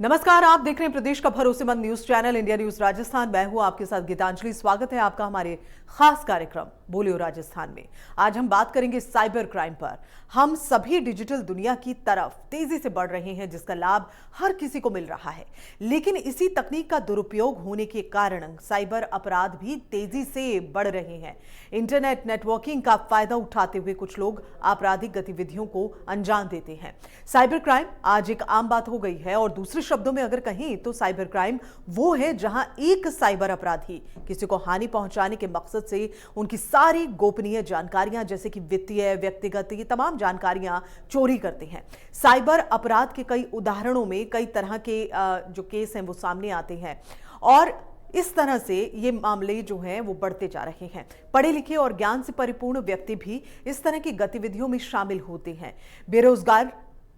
नमस्कार, आप देख रहे हैं प्रदेश का भरोसेमंद news channel India news Rajasthan. मैं हूं आपके साथ गीतांजलि। स्वागत है आपका हमारे खास कार्यक्रम बोलियो राजस्थान में। आज हम बात करेंगे साइबर क्राइम पर। हम सभी डिजिटल दुनिया की तरफ तेजी से बढ़ रहे हैं, जिसका लाभ हर किसी को मिल रहा है, लेकिन इसी तकनीक का दुरुपयोग होने के कारण साइबर अपराध भी तेजी से बढ़ रहे हैं। इंटरनेट नेटवर्किंग का फायदा उठाते हुए कुछ लोग आपराधिक गतिविधियों को अंजाम देते हैं। साइबर क्राइम आज एक आम बात हो गई है और दूसरे शब्दों में अगर कहें तो साइबर क्राइम वो है जहां एक साइबर अपराधी किसी को हानि पहुंचाने के मकसद से उनकी सारी गोपनीय जानकारियां जैसे कि वित्तीय, व्यक्तिगत, ये तमाम जानकारियां चोरी करते हैं। साइबर अपराध के कई उदाहरणों में कई तरह के जो केस हैं वो सामने आते हैं और इस तरह से ये मामले जो हैं वो बढ़ते जा रहे हैं। पढ़े लिखे और ज्ञान से परिपूर्ण व्यक्ति भी इस तरह की गतिविधियों में शामिल होते हैं।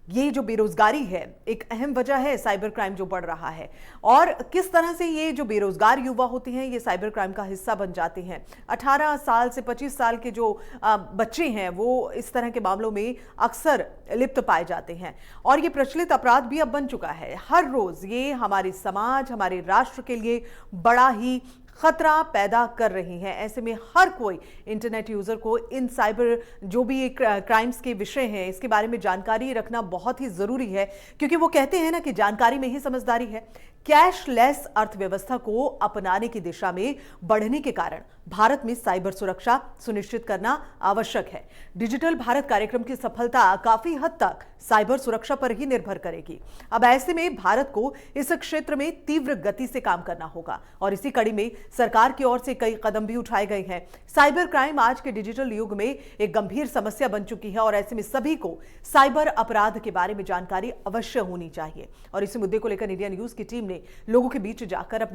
ये जो बेरोजगारी है एक अहम वजह है साइबर क्राइम जो बढ़ रहा है, और किस तरह से ये जो बेरोजगार युवा होते हैं ये साइबर क्राइम का हिस्सा बन जाते हैं। 18 साल से 25 साल के जो बच्चे हैं वो इस तरह के मामलों में अक्सर लिप्त पाए जाते हैं और ये प्रचलित अपराध भी अब बन चुका है। हर रोज ये हमारे समाज, हमारे राष्ट्र के लिए बड़ा ही खतरा पैदा कर रही हैं। ऐसे में हर कोई इंटरनेट यूजर को इन साइबर जो भी क्राइम्स के विषय हैं इसके बारे में जानकारी रखना बहुत ही जरूरी है, क्योंकि वो कहते हैं ना कि जानकारी में ही समझदारी है। कैशलेस अर्थव्यवस्था को अपनाने की दिशा में बढ़ने के कारण भारत में साइबर सुरक्षा सुनिश्चित करना आवश्यक है। डिजिटल भारत कार्यक्रम की सफलता काफी हद तक साइबर सुरक्षा पर ही निर्भर करेगी। अब ऐसे में भारत को इस क्षेत्र में तीव्र गति से काम करना होगा और इसी कड़ी में सरकार की ओर से कई कदम भी उठाए गए हैं। साइबर क्राइम आज के डिजिटल युग में एक गंभीर समस्या बन चुकी है और ऐसे में सभी को साइबर अपराध के बारे में जानकारी अवश्य होनी चाहिए। और इसी मुद्दे को लेकर इंडिया न्यूज की टीम ने लोगों के बीच जाकर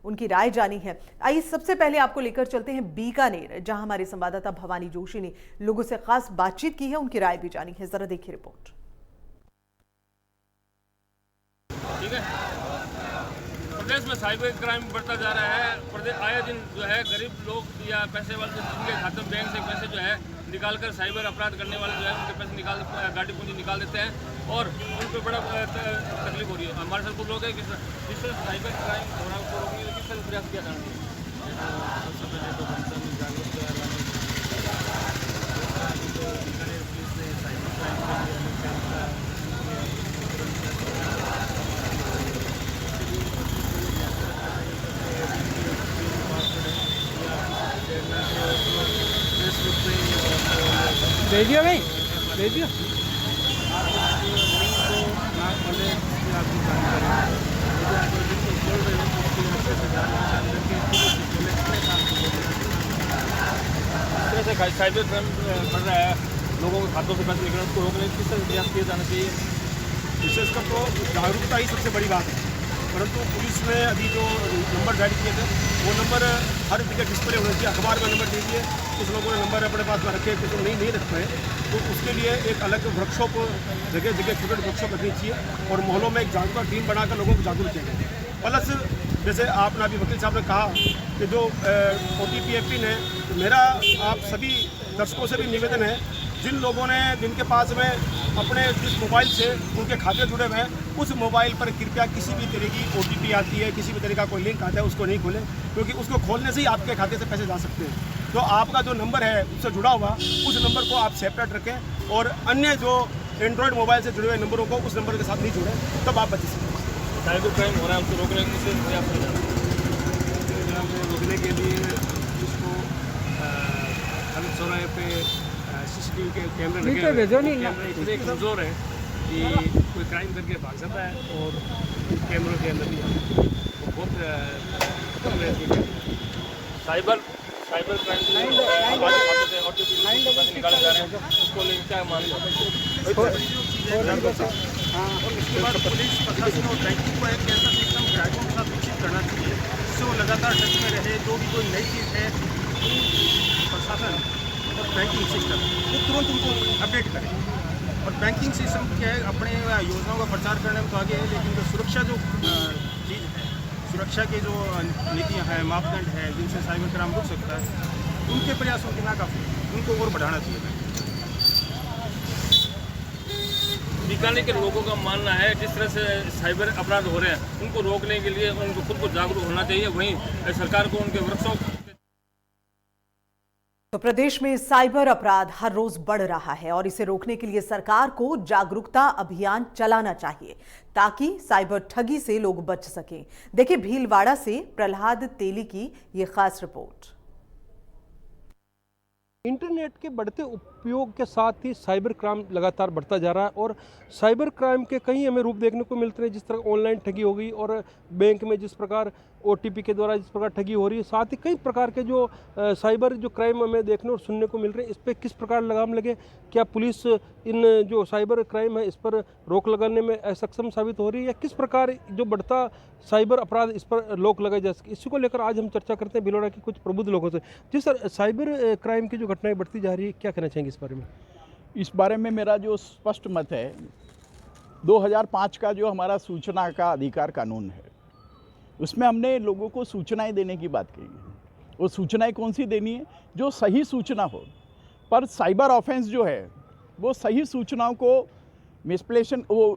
उनकी राय जानी है। आइए सबसे पहले आपको लेकर चलते हैं बीकानेर, जहां हमारे संवाददाता भवानी जोशी ने लोगों से खास बातचीत की है, उनकी राय भी जानी है। जरा देखिए रिपोर्ट। ठीक है, प्रदेश में साइबर क्राइम बढ़ता जा रहा है। प्रदेश आए दिन जो है गरीब लोग या पैसे वाले जिनके खाते में बैंक से पैसे जो है निकालकर साइबर अपराध करने वाले जो है उनके पैसे गाड़ी पूंजी निकाल देते हैं और उन पर बड़ा तकलीफ हो रही है। हमारे साथ कुछ लोग हैं जिस तरह साइबर क्राइम हो रहा है उसको रोकने के लिए किस तरह प्रयास किया जाना चाहिए? सबसे पहले तो जनता में जागरूकता लाने बीकानेर पुलिस ने साइबर क्राइम के लिए अलग कैंप भेजियो भाई, भेजियो। साइबर क्राइम बढ़ रहा है, लोगों के खातों से पैसे निकलना, उसको रोकने किस तरह प्रयास किया जाना चाहिए? विशेषकर तो जागरूकता ही सबसे बड़ी बात है। परंतु पुलिस ने अभी जो नंबर जारी किए थे वो नंबर हर जगह डिस्प्ले होना चाहिए। अखबार में नंबर दीजिए, कुछ लोगों ने नंबर अपने पास में रखे, कुछ नहीं रख पाए, तो उसके लिए एक अलग वर्कशॉप जगह जगह छोटे वर्कशॉप रखनी चाहिए और मोहल्लों में एक जागरूकता टीम बनाकर लोगों को जागरूक किया जाए। प्लस जैसे आपने अभी वकील साहब ने कहा कि जो OTP पिन है, तो मेरा आप सभी दर्शकों से भी निवेदन है, जिनके पास में अपने जिस मोबाइल से उनके खाते जुड़े हुए हैं उस मोबाइल पर कृपया किसी भी तरह की OTP आती है, किसी भी तरह का कोई लिंक आता है उसको नहीं खोलें, क्योंकि उसको खोलने से ही आपके खाते से पैसे जा सकते हैं। तो आपका जो नंबर है उससे जुड़ा हुआ उस नंबर को आप सेपरेट रखें और अन्य जो एंड्रॉयड मोबाइल से जुड़े हुए नंबरों को उस नंबर के साथ नहीं जोड़ें, तब आप बच सकते हैं। साइबर क्राइम हो रहा है उसको रोकने के लिए प्रयास किया जाना चाहिए। रोकने के लिए उसको हर चौराहे पे CCTV के कैमरे लगे हुए हैं। कैमरे इतने कमज़ोर है कि कोई क्राइम करके भाग जाता है और कैमरों के अंदर नहीं आता, वो बहुत साइबर क्राइम निकाले जा रहे हैं, उसको लेकर क्या मान लो? और उसके बाद पुलिस प्रशासन और बैंकिंग को एक ऐसा सिस्टम ग्राहकों के साथ विकसित करना चाहिए जिससे वो लगातार टच में रहे। जो भी कोई नई चीज़ है प्रशासन और बैंकिंग सिस्टम वो तुरंत उनको अपडेट करें। और बैंकिंग सिस्टम क्या है, अपने योजनाओं का प्रचार करने में तो आगे है, लेकिन जो सुरक्षा जो चीज़ है, सुरक्षा के जो नीतियाँ हैं, मापदंड हैं जिनसे साइबर क्राइम रुक सकता है, उनके प्रयासों की नाकाफी, उनको और बढ़ाना चाहिए। लगाने के लोगों का मानना है जिस तरह से साइबर अपराध हो रहे हैं उनको रोकने के लिए उनको खुद को जागरूक होना चाहिए। वहीं सरकार को उनके वर्कशॉप। तो प्रदेश में साइबर अपराध हर रोज बढ़ रहा है और इसे रोकने के लिए सरकार को जागरूकता अभियान चलाना चाहिए ताकि साइबर ठगी से लोग बच सकें। देखिए भीलवाड़ा से प्रहलाद तेली की ये खास रिपोर्ट। इंटरनेट के बढ़ते उपयोग के साथ ही साइबर क्राइम लगातार बढ़ता जा रहा है और साइबर क्राइम के कई हमें रूप देखने को मिलते हैं, जिस तरह ऑनलाइन ठगी हो गई और बैंक में जिस प्रकार OTP के द्वारा जिस प्रकार ठगी हो रही है, साथ ही कई प्रकार के जो साइबर जो क्राइम हमें देखने और सुनने को मिल रहे हैं। इस पर किस प्रकार लगाम लगे, क्या पुलिस इन जो साइबर क्राइम है इस पर रोक लगाने में असक्षम साबित हो रही है, या किस प्रकार जो बढ़ता साइबर अपराध इस पर रोक लगाई जा सके, इसी को लेकर आज हम चर्चा करते हैं भीलवाड़ा के कुछ प्रबुद्ध लोगों से। जी सर, साइबर क्राइम की जो घटनाएं बढ़ती जा रही है, क्या कहना चाहेंगे इस बारे में? इस बारे में मेरा जो स्पष्ट मत है, 2005 का जो हमारा सूचना का अधिकार कानून है उसमें हमने लोगों को सूचनाएं देने की बात की है। वो सूचनाएं कौन सी देनी है? जो सही सूचना हो। पर साइबर ऑफेंस जो है वो सही सूचनाओं को मिसप्लेशन वो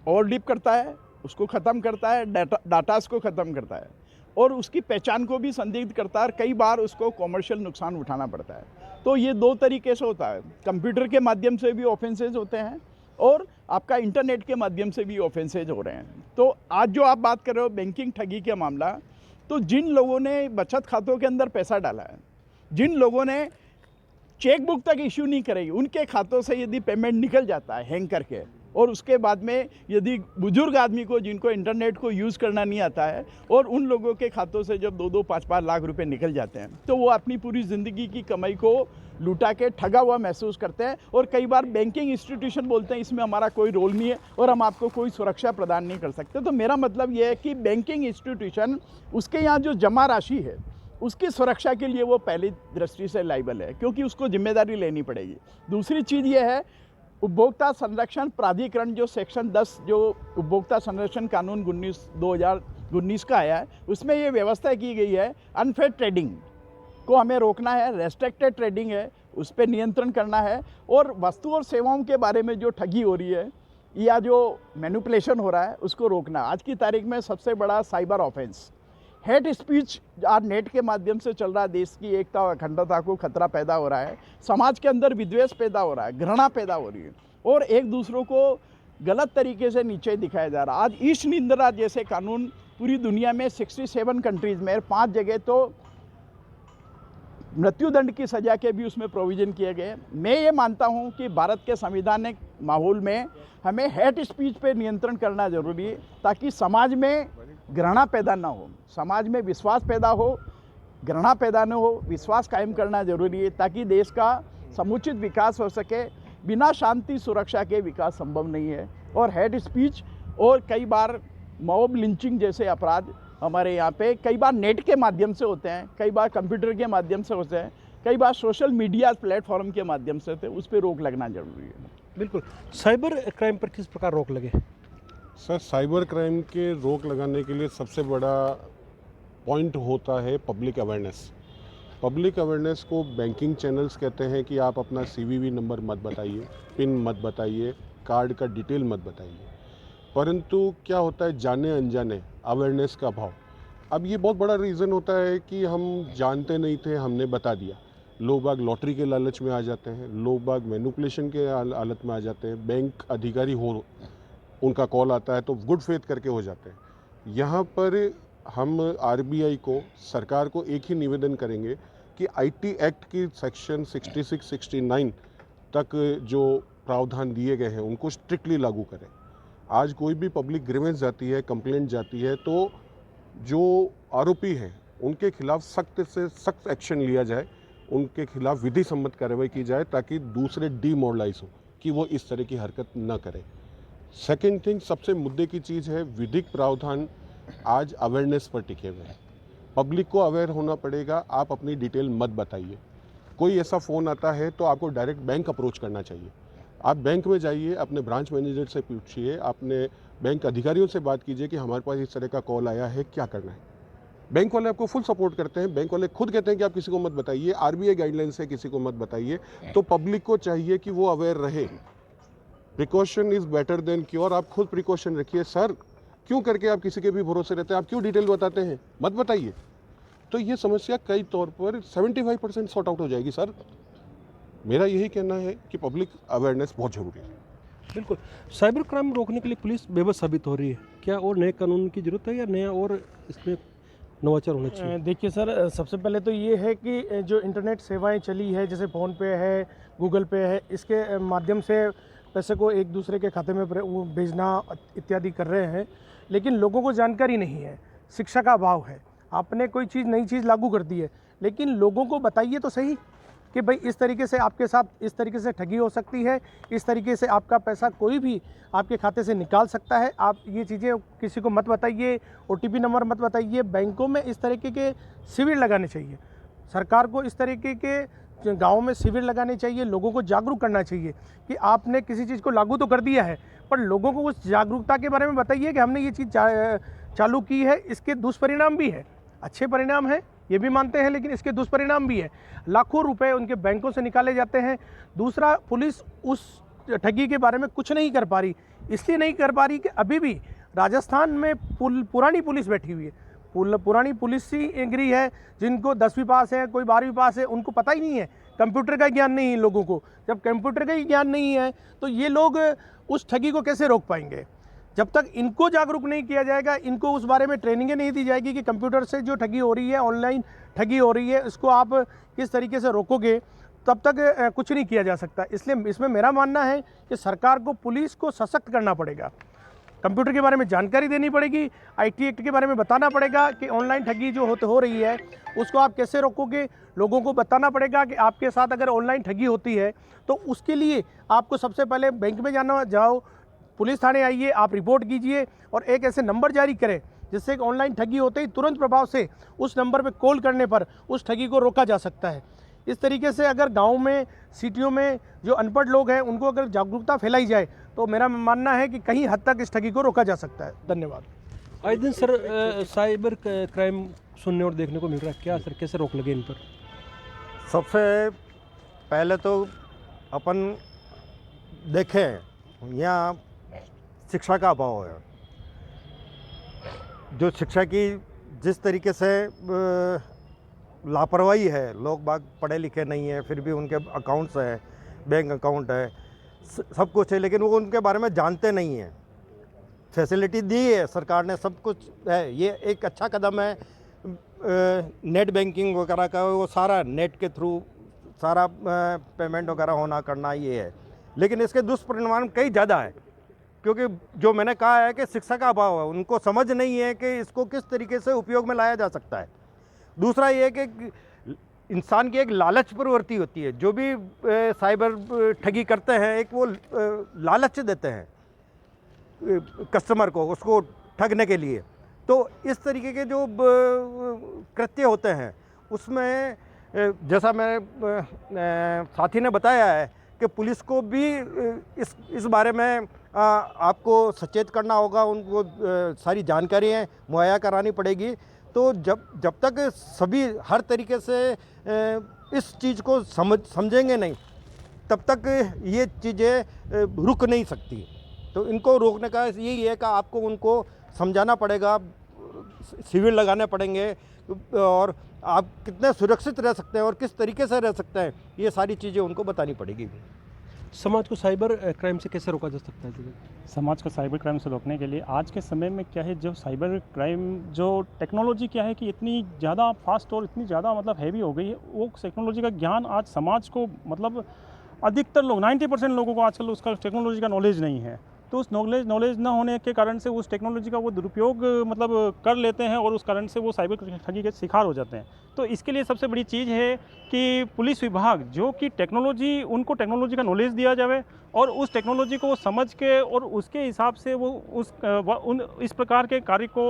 ओवरडीप करता है, उसको ख़त्म करता है, डाटास को ख़त्म करता है और उसकी पहचान को भी संदिग्ध करता है और कई बार उसको कॉमर्शियल नुकसान उठाना पड़ता है। तो ये दो तरीके से होता है, कंप्यूटर के माध्यम से भी ऑफेंसेज होते हैं और आपका इंटरनेट के माध्यम से भी ऑफेंसेज हो रहे हैं। तो आज जो आप बात कर रहे हो बैंकिंग ठगी का मामला, तो जिन लोगों ने बचत खातों के अंदर पैसा डाला है, जिन लोगों ने चेक बुक तक इश्यू नहीं करेगी, उनके खातों से यदि पेमेंट निकल जाता है हैंग करके और उसके बाद में यदि बुजुर्ग आदमी को जिनको इंटरनेट को यूज़ करना नहीं आता है और उन लोगों के खातों से जब 2-2, 5-5 लाख रुपए निकल जाते हैं तो वो अपनी पूरी ज़िंदगी की कमाई को लूटा के ठगा हुआ महसूस करते हैं और कई बार बैंकिंग इंस्टीट्यूशन बोलते हैं इसमें हमारा कोई रोल नहीं है और हम आपको कोई सुरक्षा प्रदान नहीं कर सकते। तो मेरा मतलब ये है कि बैंकिंग इंस्टीट्यूशन उसके यहाँ जो जमा राशि है उसकी सुरक्षा के लिए वो पहली दृष्टि से लायबल है क्योंकि उसको जिम्मेदारी लेनी पड़ेगी। दूसरी चीज़ ये है, उपभोक्ता संरक्षण प्राधिकरण जो सेक्शन 10 जो उपभोक्ता संरक्षण कानून 2019 का आया है उसमें ये व्यवस्था की गई है, अनफेयर ट्रेडिंग को हमें रोकना है, रेस्ट्रिक्टेड ट्रेडिंग है उस पर नियंत्रण करना है और वस्तु और सेवाओं के बारे में जो ठगी हो रही है या जो मैनिपुलेशन हो रहा है उसको रोकना। आज की तारीख में सबसे बड़ा साइबर ऑफेंस हेट स्पीच आज नेट के माध्यम से चल रहा है, देश की एकता और अखंडता को खतरा पैदा हो रहा है, समाज के अंदर विद्वेष पैदा हो रहा है, घृणा पैदा हो रही है और एक दूसरों को गलत तरीके से नीचे दिखाया जा रहा है। आज ईस्ट निंद्रा जैसे कानून पूरी दुनिया में 67 कंट्रीज़ में 5 जगह तो मृत्युदंड की सज़ा के भी उसमें प्रोविज़न किए गए। मैं ये मानता हूँ कि भारत के संवैधानिक माहौल में हमें हेट स्पीच पे नियंत्रण करना ज़रूरी है ताकि समाज में घृणा पैदा ना हो, समाज में विश्वास पैदा हो, घृणा पैदा न हो, विश्वास कायम करना ज़रूरी है ताकि देश का समुचित विकास हो सके। बिना शांति सुरक्षा के विकास संभव नहीं है और हेट स्पीच और कई बार मॉब लिंचिंग जैसे अपराध हमारे यहाँ पे कई बार नेट के माध्यम से होते हैं, कई बार कंप्यूटर के माध्यम से होते हैं, कई बार सोशल मीडिया प्लेटफॉर्म के माध्यम से होते हैं, उस पर रोक लगना जरूरी है। बिल्कुल, साइबर क्राइम पर किस प्रकार रोक लगे? सर, साइबर क्राइम के रोक लगाने के लिए सबसे बड़ा पॉइंट होता है पब्लिक अवेयरनेस। पब्लिक अवेयरनेस को बैंकिंग चैनल्स कहते हैं कि आप अपना CVV नंबर मत बताइए, पिन मत बताइए, कार्ड का डिटेल मत बताइए, परंतु क्या होता है जाने अनजाने अवेयरनेस का अभाव। अब ये बहुत बड़ा रीज़न होता है कि हम जानते नहीं थे, हमने बता दिया। लोग बाग लॉटरी के लालच में आ जाते हैं, लोग बाग मैनिपुलेशन के हालत में आ जाते हैं, बैंक अधिकारी हो उनका कॉल आता है तो गुड फेथ करके हो जाते हैं। यहाँ पर हम RBI को, सरकार को एक ही निवेदन करेंगे कि IT एक्ट की सेक्शन 66-69 तक जो प्रावधान दिए गए हैं उनको स्ट्रिक्टली लागू करें। आज कोई भी पब्लिक ग्रीवेंस जाती है, कंप्लेंट जाती है तो जो आरोपी हैं उनके खिलाफ सख्त से सख्त एक्शन लिया जाए, उनके खिलाफ विधि सम्मत कार्रवाई की जाए ताकि दूसरे डीमोरलाइज हो कि वो इस तरह की हरकत न करें। सेकेंड थिंग, सबसे मुद्दे की चीज़ है विधिक प्रावधान आज अवेयरनेस पर टिके हुए हैं। पब्लिक को अवेयर होना पड़ेगा, आप अपनी डिटेल मत बताइए। कोई ऐसा फ़ोन आता है तो आपको डायरेक्ट बैंक अप्रोच करना चाहिए। आप बैंक में जाइए, अपने ब्रांच मैनेजर से पूछिए, अपने बैंक अधिकारियों से बात कीजिए कि हमारे पास इस तरह का कॉल आया है, क्या करना है। बैंक वाले आपको फुल सपोर्ट करते हैं। बैंक वाले खुद कहते हैं कि आप किसी को मत बताइए, RBI गाइडलाइंस है किसी को मत बताइए। तो पब्लिक को चाहिए कि वो अवेयर रहे। Precaution is better than cure. आप खुद प्रिकॉशन रखिए सर। क्यों करके आप किसी के भी भरोसे रहते हैं? आप क्यों डिटेल बताते हैं? मत बताइए। तो ये समस्या कई तौर पर 75% सॉर्ट आउट हो जाएगी सर। मेरा यही कहना है कि पब्लिक अवेयरनेस बहुत ज़रूरी है। बिल्कुल। साइबर क्राइम रोकने के लिए पुलिस बेबस साबित हो रही है, क्या और नए कानून की जरूरत है या नया और इसमें नवाचार होना चाहिए? देखिए सर, सबसे पहले तो ये है कि जो इंटरनेट सेवाएं चली है, जैसे फ़ोन पे है, गूगल पे है, इसके माध्यम से पैसे को एक दूसरे के खाते में वो भेजना इत्यादि कर रहे हैं, लेकिन लोगों को जानकारी नहीं है, शिक्षा का अभाव है। आपने कोई चीज़ नई चीज़ लागू कर दी है, लेकिन लोगों को बताइए तो सही कि भाई इस तरीके से आपके साथ इस तरीके से ठगी हो सकती है, इस तरीके से आपका पैसा कोई भी आपके खाते से निकाल सकता है। आप ये चीज़ें किसी को मत बताइए, OTP नंबर मत बताइए। बैंकों में इस तरीके के शिविर लगाने चाहिए, सरकार को इस तरीके के गाँव में शिविर लगाने चाहिए, लोगों को जागरूक करना चाहिए कि आपने किसी चीज़ को लागू तो कर दिया है, पर लोगों को उस जागरूकता के बारे में बताइए कि हमने ये चीज़ चालू की है, इसके दुष्परिणाम भी है। अच्छे परिणाम हैं ये भी मानते हैं, लेकिन इसके दुष्परिणाम भी है। लाखों रुपए उनके बैंकों से निकाले जाते हैं। दूसरा, पुलिस उस ठगी के बारे में कुछ नहीं कर पा रही। इसलिए नहीं कर पा रही कि अभी भी राजस्थान में पुरानी पुलिस बैठी हुई है। पुरानी पुलिस ही गिरी है, जिनको 10वीं पास है, कोई 12वीं पास है, उनको पता ही नहीं है, कंप्यूटर का ज्ञान नहीं है लोगों को। जब कंप्यूटर का ही ज्ञान नहीं है तो ये लोग उस ठगी को कैसे रोक पाएंगे? जब तक इनको जागरूक नहीं किया जाएगा, इनको उस बारे में ट्रेनिंगें नहीं दी जाएगी कि कंप्यूटर से जो ठगी हो रही है, ऑनलाइन ठगी हो रही है, इसको आप किस तरीके से रोकोगे, तब तक कुछ नहीं किया जा सकता। इसलिए इसमें मेरा मानना है कि सरकार को पुलिस को सशक्त करना पड़ेगा, कंप्यूटर के बारे में जानकारी देनी पड़ेगी, IT एक्ट के बारे में बताना पड़ेगा कि ऑनलाइन ठगी जो हो रही है उसको आप कैसे रोकोगे। लोगों को बताना पड़ेगा कि आपके साथ अगर ऑनलाइन ठगी होती है तो उसके लिए आपको सबसे पहले बैंक में जाओ, पुलिस थाने आइए, आप रिपोर्ट कीजिए और एक ऐसे नंबर जारी करें जिससे कि ऑनलाइन ठगी होते ही तुरंत प्रभाव से उस नंबर पर कॉल करने पर उस ठगी को रोका जा सकता है। इस तरीके से अगर गांव में, सिटियों में जो अनपढ़ लोग हैं उनको अगर जागरूकता फैलाई जाए तो मेरा मानना है कि कहीं हद तक इस ठगी को रोका जा सकता है। धन्यवाद। आए दिन सर साइबर क्राइम सुनने और देखने को मिल रहा है, क्या सर कैसे रोक लगे इन पर? सबसे पहले तो अपन देखें यहाँ शिक्षा का अभाव है। जो शिक्षा की जिस तरीके से लापरवाही है, लोग बाग पढ़े लिखे नहीं हैं, फिर भी उनके अकाउंट्स हैं, बैंक अकाउंट है, सब कुछ है, लेकिन वो उनके बारे में जानते नहीं हैं। फैसिलिटी दी है सरकार ने, सब कुछ है, ये एक अच्छा कदम है। नेट बैंकिंग वगैरह का वो सारा नेट के थ्रू सारा पेमेंट वगैरह होना करना ये है, लेकिन इसके दुष्परिणाम कई ज़्यादा है, क्योंकि जो मैंने कहा है कि शिक्षा का अभाव है, उनको समझ नहीं है कि इसको किस तरीके से उपयोग में लाया जा सकता है। दूसरा ये कि इंसान की एक लालच प्रवृत्ति होती है, जो भी साइबर ठगी करते हैं एक वो लालच देते हैं कस्टमर को, उसको ठगने के लिए। तो इस तरीके के जो कृत्य होते हैं उसमें जैसा मेरे साथी ने बताया है कि पुलिस को भी इस बारे में आपको सचेत करना होगा, उनको सारी जानकारियाँ मुहैया करानी पड़ेगी। तो जब तक सभी हर तरीके से इस चीज़ को समझेंगे नहीं, तब तक ये चीज़ें रुक नहीं सकती। तो इनको रोकने का यही है कि आपको उनको समझाना पड़ेगा, शिविर लगाने पड़ेंगे, और आप कितने सुरक्षित रह सकते हैं और किस तरीके से रह सकते हैं, ये सारी चीज़ें उनको बतानी पड़ेगी। समाज को साइबर क्राइम से कैसे रोका जा सकता है? समाज को साइबर क्राइम से रोकने के लिए आज के समय में क्या है, जो साइबर क्राइम जो टेक्नोलॉजी क्या है कि इतनी ज़्यादा फास्ट और इतनी ज़्यादा मतलब हैवी हो गई है, वो टेक्नोलॉजी का ज्ञान आज समाज को मतलब अधिकतर लोग 90% लोगों को आजकल उसका टेक्नोलॉजी का नॉलेज नहीं है। तो उस नॉलेज ना होने के कारण से उस टेक्नोलॉजी का वो दुरुपयोग मतलब कर लेते हैं और उस कारण से वो साइबर ठगी के शिकार हो जाते हैं। तो इसके लिए सबसे बड़ी चीज़ है कि पुलिस विभाग जो कि टेक्नोलॉजी, उनको टेक्नोलॉजी का नॉलेज दिया जाए और उस टेक्नोलॉजी को समझ के और उसके हिसाब से वो इस प्रकार के कार्य को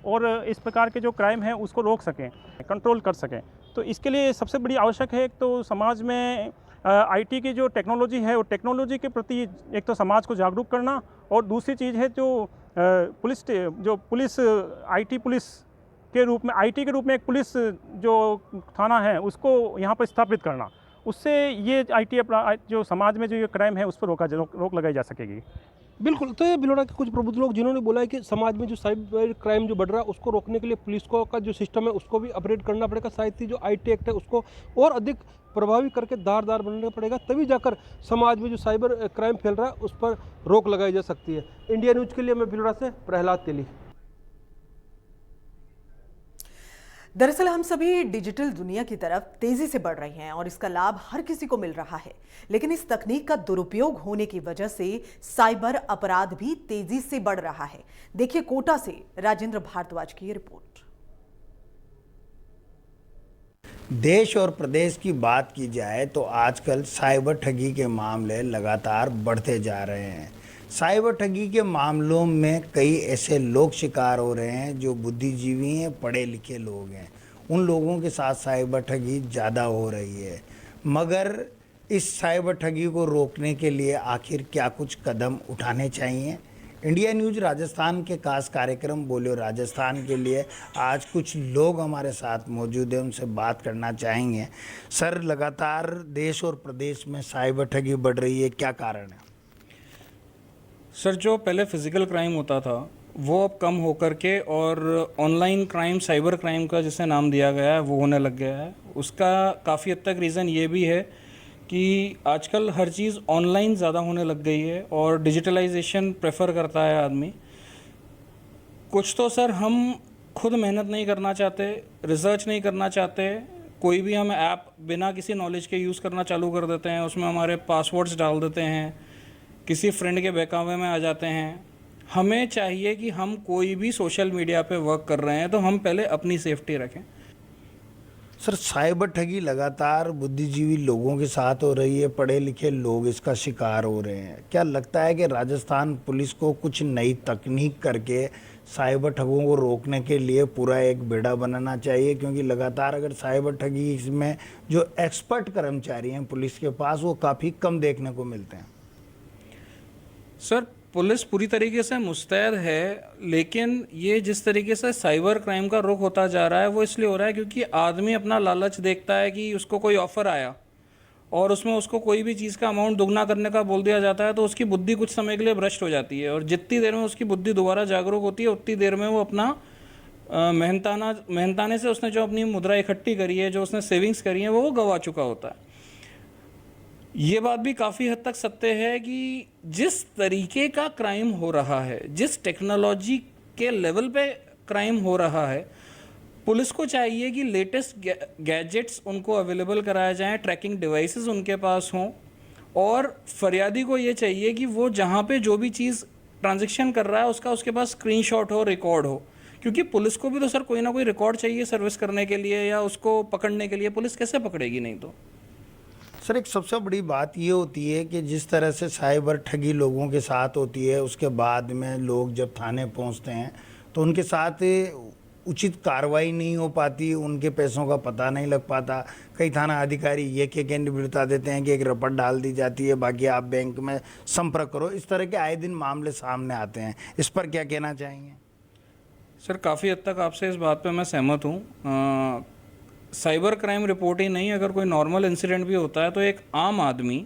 और इस प्रकार के जो क्राइम है उसको रोक सकें, कंट्रोल कर सकें। तो इसके लिए सबसे बड़ी आवश्यक है, एक तो समाज में IT की जो टेक्नोलॉजी है वो टेक्नोलॉजी के प्रति एक तो समाज को जागरूक करना, और दूसरी चीज़ है जो पुलिस IT पुलिस के रूप में, IT के रूप में एक पुलिस जो थाना है उसको यहाँ पर स्थापित करना, उससे ये IT अपराध जो समाज में जो ये क्राइम है उस पर रोक लगाई जा सकेगी। बिल्कुल। तो ये भिलोड़ा के कुछ प्रबुद्ध लोग जिन्होंने बोला है कि समाज में जो साइबर क्राइम जो बढ़ रहा है उसको रोकने के लिए पुलिस को का जो सिस्टम है उसको भी अपग्रेड करना पड़ेगा, साथ ही जो IT एक्ट है उसको और अधिक प्रभावी करके धारदार बनाना पड़ेगा, तभी जाकर समाज में जो साइबर क्राइम फैल रहा है उस पर रोक लगाई जा सकती है। इंडिया न्यूज़ के लिए मैं भिलोड़ा से प्रहलाद तेली। दरअसल हम सभी डिजिटल दुनिया की तरफ तेजी से बढ़ रहे हैं और इसका लाभ हर किसी को मिल रहा है, लेकिन इस तकनीक का दुरुपयोग होने की वजह से साइबर अपराध भी तेजी से बढ़ रहा है। देखिए कोटा से राजेंद्र भारद्वाज की रिपोर्ट। देश और प्रदेश की बात की जाए तो आजकल साइबर ठगी के मामले लगातार बढ़ते जा रहे हैं। साइबर ठगी के मामलों में कई ऐसे लोग शिकार हो रहे हैं जो बुद्धिजीवी हैं, पढ़े लिखे लोग हैं। उन लोगों के साथ साइबर ठगी ज़्यादा हो रही है। मगर इस साइबर ठगी को रोकने के लिए आखिर क्या कुछ कदम उठाने चाहिए? इंडिया न्यूज़ राजस्थान के खास कार्यक्रम बोलियो राजस्थान के लिए आज कुछ लोग हमारे साथ मौजूद हैं, उनसे बात करना चाहेंगे। सर, लगातार देश और प्रदेश में साइबर ठगी बढ़ रही है, क्या कारण है? सर, जो पहले फिज़िकल क्राइम होता था वो अब कम होकर के और ऑनलाइन क्राइम, साइबर क्राइम का जिसे नाम दिया गया है वो होने लग गया है। उसका काफ़ी हद तक रीज़न ये भी है कि आजकल हर चीज़ ऑनलाइन ज़्यादा होने लग गई है और डिजिटलाइजेशन प्रेफर करता है आदमी। कुछ तो सर हम खुद मेहनत नहीं करना चाहते, रिसर्च नहीं करना चाहते, कोई भी हम ऐप बिना किसी नॉलेज के यूज़ करना चालू कर देते हैं, उसमें हमारे पासवर्ड्स डाल देते हैं, किसी फ्रेंड के बहकावे में आ जाते हैं। हमें चाहिए कि हम कोई भी सोशल मीडिया पे वर्क कर रहे हैं तो हम पहले अपनी सेफ्टी रखें। सर, साइबर ठगी लगातार बुद्धिजीवी लोगों के साथ हो रही है, पढ़े लिखे लोग इसका शिकार हो रहे हैं। क्या लगता है कि राजस्थान पुलिस को कुछ नई तकनीक करके साइबर ठगों को रोकने के लिए पूरा एक बेड़ा बनाना चाहिए? क्योंकि लगातार अगर साइबर ठगी इसमें जो एक्सपर्ट कर्मचारी हैं पुलिस के पास वो काफ़ी कम देखने को मिलते हैं। सर, पुलिस पूरी तरीके से मुस्तैद है, लेकिन ये जिस तरीके से साइबर क्राइम का रुख होता जा रहा है वो इसलिए हो रहा है क्योंकि आदमी अपना लालच देखता है कि उसको कोई ऑफ़र आया और उसमें उसको कोई भी चीज़ का अमाउंट दुगना करने का बोल दिया जाता है तो उसकी बुद्धि कुछ समय के लिए भ्रष्ट हो जाती है और जितनी देर में उसकी बुद्धि दोबारा जागरूक होती है उतनी देर में वो अपना मेहनताने से उसने जो अपनी मुद्रा इकट्ठी करी है, जो उसने सेविंग्स करी है, वो गंवा चुका होता है। ये बात भी काफ़ी हद तक सत्य है कि जिस तरीके का क्राइम हो रहा है, जिस टेक्नोलॉजी के लेवल पे क्राइम हो रहा है, पुलिस को चाहिए कि लेटेस्ट गैजेट्स उनको अवेलेबल कराए जाएं, ट्रैकिंग डिवाइसेस उनके पास हों और फरियादी को ये चाहिए कि वो जहाँ पे जो भी चीज़ ट्रांजैक्शन कर रहा है उसका उसके पास स्क्रीनशॉट हो, रिकॉर्ड हो। क्योंकि पुलिस को भी तो सर कोई ना कोई रिकॉर्ड चाहिए सर्विस करने के लिए या उसको पकड़ने के लिए। पुलिस कैसे पकड़ेगी नहीं तो? सर, एक सबसे बड़ी बात ये होती है कि जिस तरह से साइबर ठगी लोगों के साथ होती है उसके बाद में लोग जब थाने पहुंचते हैं तो उनके साथ उचित कार्रवाई नहीं हो पाती, उनके पैसों का पता नहीं लग पाता। कई थाना अधिकारी ये कैंड भी बता देते हैं कि एक रपट डाल दी जाती है, बाकी आप बैंक में संपर्क करो। इस तरह के आए दिन मामले सामने आते हैं, इस पर क्या कहना चाहेंगे? सर, काफ़ी हद तक आपसे इस बात पर मैं सहमत हूँ। साइबर क्राइम रिपोर्ट ही नहीं, अगर कोई नॉर्मल इंसिडेंट भी होता है तो एक आम आदमी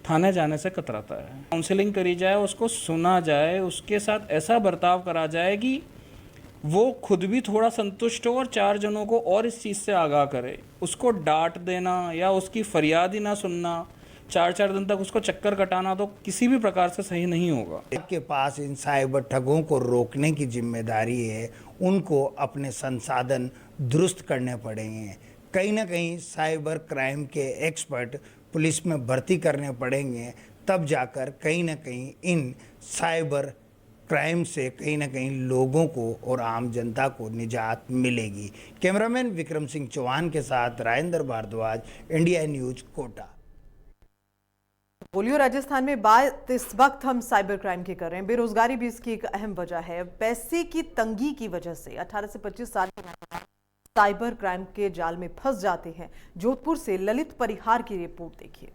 थाने जाने से कतराता है। काउंसलिंग करी जाए, उसको सुना जाए, उसके साथ ऐसा बर्ताव करा जाए कि वो खुद भी थोड़ा संतुष्ट हो और 4 जनों को और इस चीज़ से आगाह करे। उसको डांट देना या उसकी फरियाद ही ना सुनना, 4-4 दिन तक उसको चक्कर कटाना तो किसी भी प्रकार से सही नहीं होगा। आपके पास इन साइबर ठगों को रोकने की जिम्मेदारी है, उनको अपने संसाधन दुरुस्त करने पड़ेंगे। कहीं ना कहीं साइबर क्राइम के एक्सपर्ट पुलिस में भर्ती करने पड़ेंगे, तब जाकर कहीं ना कहीं इन साइबर क्राइम से कहीं ना कहीं लोगों को और आम जनता को निजात मिलेगी। कैमरामैन विक्रम सिंह चौहान के साथ राजेंद्र भारद्वाज, इंडिया न्यूज़, कोटा। बोलियो राजस्थान में बात इस वक्त हम साइबर क्राइम की कर रहे हैं। बेरोजगारी भी इसकी एक अहम वजह है। पैसे की तंगी की वजह से 18 से 25 साल के नौजवान साइबर क्राइम के जाल में फंस जाते हैं। जोधपुर से ललित परिहार की रिपोर्ट देखिए।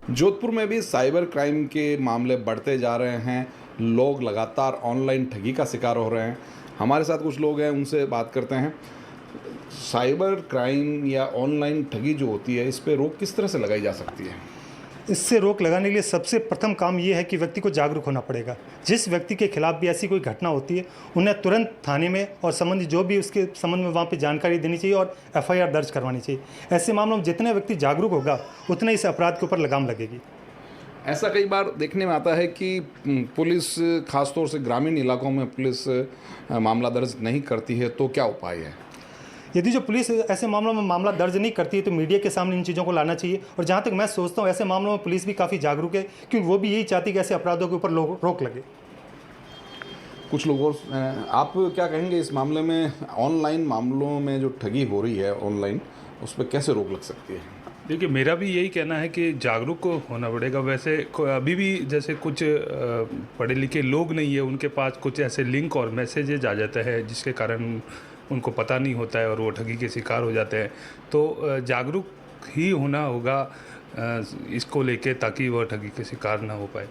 जोधपुर में भी साइबर क्राइम के मामले बढ़ते जा रहे हैं। लोग लगातार ऑनलाइन ठगी का शिकार हो रहे हैं। हमारे साथ कुछ लोग हैं, उनसे बात करते हैं। साइबर क्राइम या ऑनलाइन ठगी जो होती है, इस पे रोक किस तरह से लगाई जा सकती है? इससे रोक लगाने के लिए सबसे प्रथम काम ये है कि व्यक्ति को जागरूक होना पड़ेगा। जिस व्यक्ति के खिलाफ भी ऐसी कोई घटना होती है, उन्हें तुरंत थाने में और संबंधित जो भी उसके संबंध में वहाँ पे जानकारी देनी चाहिए और FIR दर्ज करवानी चाहिए। ऐसे मामलों में जितने व्यक्ति जागरूक होगा, उतने इस अपराध के ऊपर लगाम लगेगी। ऐसा कई बार देखने में आता है कि पुलिस, खासतौर से ग्रामीण इलाकों में पुलिस मामला दर्ज नहीं करती है, तो क्या उपाय है? यदि जो पुलिस ऐसे मामलों में मामला दर्ज नहीं करती है तो मीडिया के सामने इन चीज़ों को लाना चाहिए। और जहाँ तक मैं सोचता हूँ, ऐसे मामलों में पुलिस भी काफ़ी जागरूक है, क्योंकि वो भी यही चाहती है कि ऐसे अपराधों के ऊपर रोक लगे। कुछ लोग और आप क्या कहेंगे इस मामले में? ऑनलाइन मामलों में जो ठगी हो रही है ऑनलाइन, उस पर कैसे रोक लग सकती है? देखिए, मेरा भी यही कहना है कि जागरूक को होना पड़ेगा। वैसे अभी भी जैसे कुछ पढ़े लिखे लोग नहीं है, उनके पास कुछ ऐसे लिंक और मैसेजेज आ जाते हैं जिसके कारण उनको पता नहीं होता है और वो ठगी के शिकार हो जाते हैं। तो जागरूक ही होना होगा इसको लेके, ताकि वह ठगी के शिकार ना हो पाए।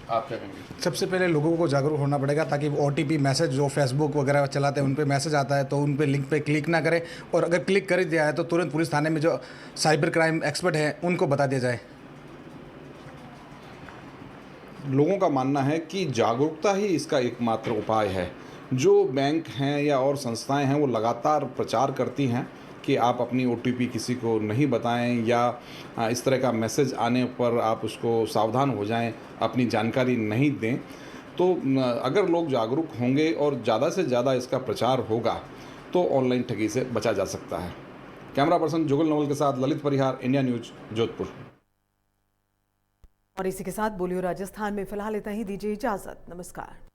आप क्या कहेंगे? सबसे पहले लोगों को जागरूक होना पड़ेगा, ताकि OTP मैसेज जो फेसबुक वगैरह चलाते हैं उन पे मैसेज आता है तो उन पे लिंक पे क्लिक ना करें, और अगर क्लिक कर दिया है तो तुरंत पुलिस थाने में जो साइबर क्राइम एक्सपर्ट हैं उनको बता दिया जाए। लोगों का मानना है कि जागरूकता ही इसका एकमात्र उपाय है। जो बैंक हैं या और संस्थाएं हैं, वो लगातार प्रचार करती हैं कि आप अपनी OTP किसी को नहीं बताएं, या इस तरह का मैसेज आने पर आप उसको सावधान हो जाएं, अपनी जानकारी नहीं दें। तो अगर लोग जागरूक होंगे और ज़्यादा से ज़्यादा इसका प्रचार होगा तो ऑनलाइन ठगी से बचा जा सकता है। कैमरा पर्सन जुगल नवल के साथ ललित परिहार, इंडिया न्यूज़, जोधपुर। और इसी के साथ बोलियो राजस्थान में फिलहाल इतना ही। दीजिए इजाजत। नमस्कार।